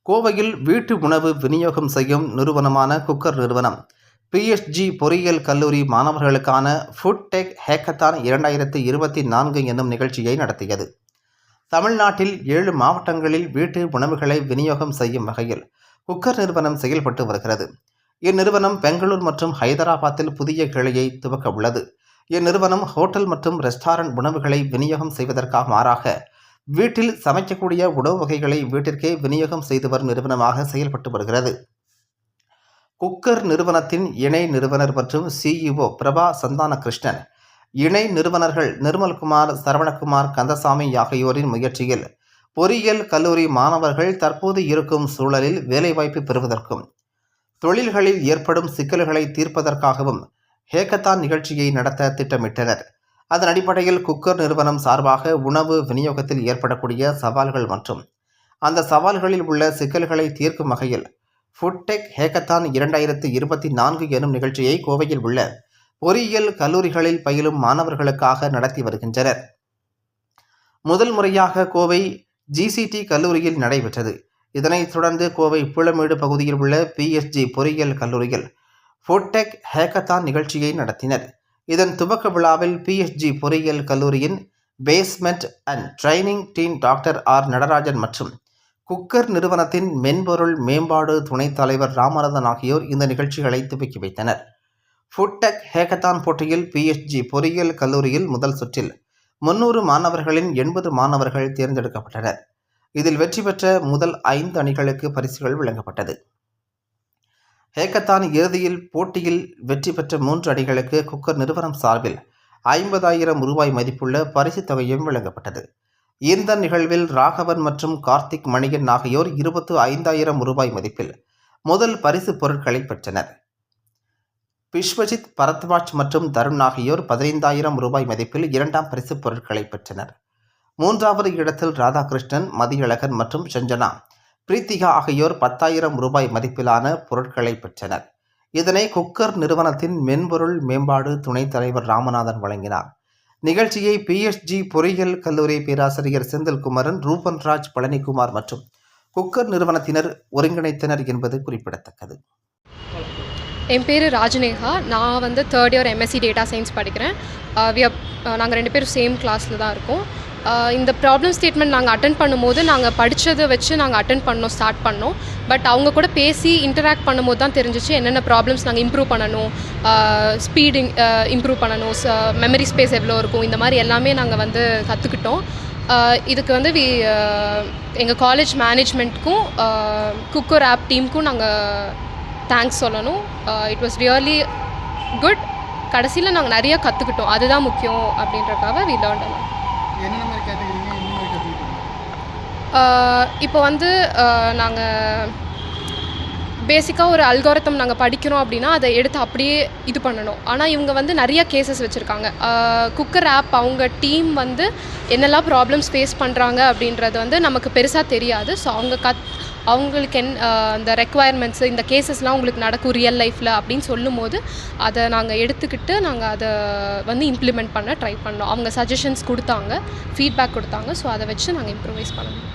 கோவையில் வீட்டு உணவு விநியோகம் செய்யும் நிறுவனமான குக்கர் நிறுவனம் PSG பொறியியல் கல்லூரி மாணவர்களுக்கான ஃபுட் டெக் ஹேக்கத்தான் 2024 என்னும் நிகழ்ச்சியை நடத்தியது. தமிழ்நாட்டில் 7 மாவட்டங்களில் வீட்டு உணவுகளை விநியோகம் செய்யும் வகையில் குக்கர் நிறுவனம் செயல்பட்டு வருகிறது. இந்நிறுவனம் பெங்களூர் மற்றும் ஹைதராபாத்தில் புதிய கிளையை துவக்க உள்ளது. இந்நிறுவனம் ஹோட்டல் மற்றும் ரெஸ்டாரண்ட் உணவுகளை விநியோகம் செய்வதற்காக மாறாக வீட்டில் சமைக்கக்கூடிய உணவு வகைகளை வீட்டிற்கே விநியோகம் செய்து வரும் நிறுவனமாக செயல்பட்டு வருகிறது. குக்கர் நிறுவனத்தின் இணை நிறுவனர் மற்றும் CEO பிரபா சந்தானகிருஷ்ணன், இணை நிறுவனர்கள் நிர்மல்குமார், சரவணகுமார், கந்தசாமி ஆகியோரின் முயற்சியில் பொறியியல் கல்லூரி மாணவர்கள் தற்போது இருக்கும் சூழலில் வேலைவாய்ப்பு பெறுவதற்கும் தொழில்களில் ஏற்படும் சிக்கல்களை தீர்ப்பதற்காகவும் ஹேக்கத்தான் நிகழ்ச்சியை நடத்த திட்டமிட்டனர். அதன் அடிப்படையில் குக்கர் நிறுவனம் சார்பாக உணவு விநியோகத்தில் ஏற்படக்கூடிய சவால்கள் மற்றும் அந்த சவால்களில் உள்ள சிக்கல்களை தீர்க்கும் வகையில் ஃபுட் டெக் ஹேக்கத்தான் 2024 எனும் நிகழ்ச்சியை கோவையில் உள்ள பொறியியல் கல்லூரிகளில் பயிலும் மாணவர்களுக்காக நடத்தி வருகின்றனர். முதல் முறையாக கோவை GCT கல்லூரியில் நடைபெற்றது. இதனைத் தொடர்ந்து கோவை புலமேடு பகுதியில் உள்ள PSG பொறியியல் கல்லூரியில் ஃபுட் டெக் ஹேக்கத்தான் நிகழ்ச்சியை நடத்தினர். இதன் துவக்க விழாவில் PSG பொறியியல் கல்லூரியின் placement and training dean doctor R Natarajan மற்றும் குக்கர் நிறுவனத்தின் மென்பொருள் மேம்பாடு துணைத் தலைவர் ராமநாதன் ஆகியோர் இந்த நிகழ்ச்சிகளை துவக்கி வைத்தனர். ஃபுட் டெக் ஹேக்கத்தான் போட்டியில் PSG பொறியியல் கல்லூரியில் முதல் சுற்றில் 300 மாணவர்களின் 80 மாணவர்கள் தேர்ந்தெடுக்கப்பட்டனர். இதில் வெற்றி பெற்ற முதல் 5 அணிகளுக்கு பரிசுகள் வழங்கப்பட்டது. ஹேக்கத்தான் இறுதியில் போட்டியில் வெற்றி பெற்ற 3 அணிகளுக்கு குக்கர் நிறுவனம் சார்பில் 50,000 ரூபாய் மதிப்புள்ள பரிசு தொகையும் வழங்கப்பட்டது. இந்த நிகழ்வில் ராகவன் மற்றும் கார்த்திக் மணியன் ஆகியோர் 25,000 ரூபாய் மதிப்பில் முதல் பரிசு பொருட்களை பெற்றனர். விஸ்வஜித், பரத்வாஜ் மற்றும் தருண் ஆகியோர் 15,000 ரூபாய் மதிப்பில் 2ஆம் பரிசு பொருட்களை பெற்றனர். 3வது இடத்தில் ராதாகிருஷ்ணன், மதியழகன் மற்றும் சஞ்சனா, பிரீத்திகா ஆகியோர் 10,000 ரூபாய் மதிப்பிலான பொருட்களை பெற்றனர். இதனை குக்கர் நிறுவனத்தின் மென்பொருள் மேம்பாடு துணைத் தலைவர் ராமநாதன் வழங்கினார். நிகழ்ச்சியை PSG பொறியியல் கல்லூரி பேராசிரியர் செந்தில்குமரன், ரூபன்ராஜ், பழனிக்குமார் மற்றும் குக்கர் நிறுவனத்தினர் ஒருங்கிணைத்தனர் என்பது குறிப்பிடத்தக்கது. என் பேர் ராஜ்னேகா. நான் 3rd year MSc data science படிக்கிறேன். நாங்கள் 2 பேரும் சேம் கிளாஸில் தான் இருக்கோம். இந்த ப்ராப்ளம் ஸ்டேட்மெண்ட் நாங்கள் அட்டென்ட் பண்ணும்போது நாங்கள் படித்ததை வச்சு நாங்கள் அட்டென்ட் ஸ்டார்ட் பண்ணோம். பட் அவங்க கூட பேசி இன்டராக்ட் பண்ணும்போது தான் தெரிஞ்சிச்சு என்னென்ன ப்ராப்ளம்ஸ் நாங்கள் இம்ப்ரூவ் பண்ணணும், ஸ்பீடு இம்ப்ரூவ் பண்ணணும், மெமரி ஸ்பேஸ் எவ்வளோ இருக்கும், இந்த மாதிரி எல்லாமே நாங்கள் கற்றுக்கிட்டோம். இதுக்கு எங்கள் காலேஜ் மேனேஜ்மெண்ட்க்கும் குக்கர் ஆப் டீமுக்கும் நாங்கள் தேங்க்ஸ் சொல்லணும். It was really good. கடைசியில் நாங்கள் நிறையா கற்றுக்கிட்டோம். அதுதான் முக்கியம் அப்படின்றக்காக வி லேர்ன்ட். இப்போ நாங்கள் பேசிக்காக ஒரு அல்காரிதம் நாங்கள் படிக்கிறோம் அப்படின்னா அதை எடுத்து அப்படியே இது பண்ணணும். ஆனால் இவங்க நிறைய கேசஸ் வச்சுருக்காங்க. குக்கர் ஆப் அவங்க டீம் என்னெல்லாம் ப்ராப்ளம்ஸ் ஃபேஸ் பண்ணுறாங்க அப்படின்றது நமக்கு பெருசாக தெரியாது. ஸோ அவங்களுக்கு அந்த ரெக்குவயர்மெண்ட்ஸு, இந்த கேசஸ்லாம் உங்களுக்கு நடக்கும் ரியல் லைஃப்பில் அப்படின்னு சொல்லும்போது அதை நாங்கள் எடுத்துக்கிட்டு நாங்கள் அதை இம்ப்ளிமெண்ட் பண்ண ட்ரை பண்ணோம். அவங்க சஜஷன்ஸ் கொடுத்தாங்க, ஃபீட்பேக் கொடுத்தாங்க. ஸோ அதை வச்சு நாங்கள் இம்ப்ரூவைஸ் பண்ணணும்.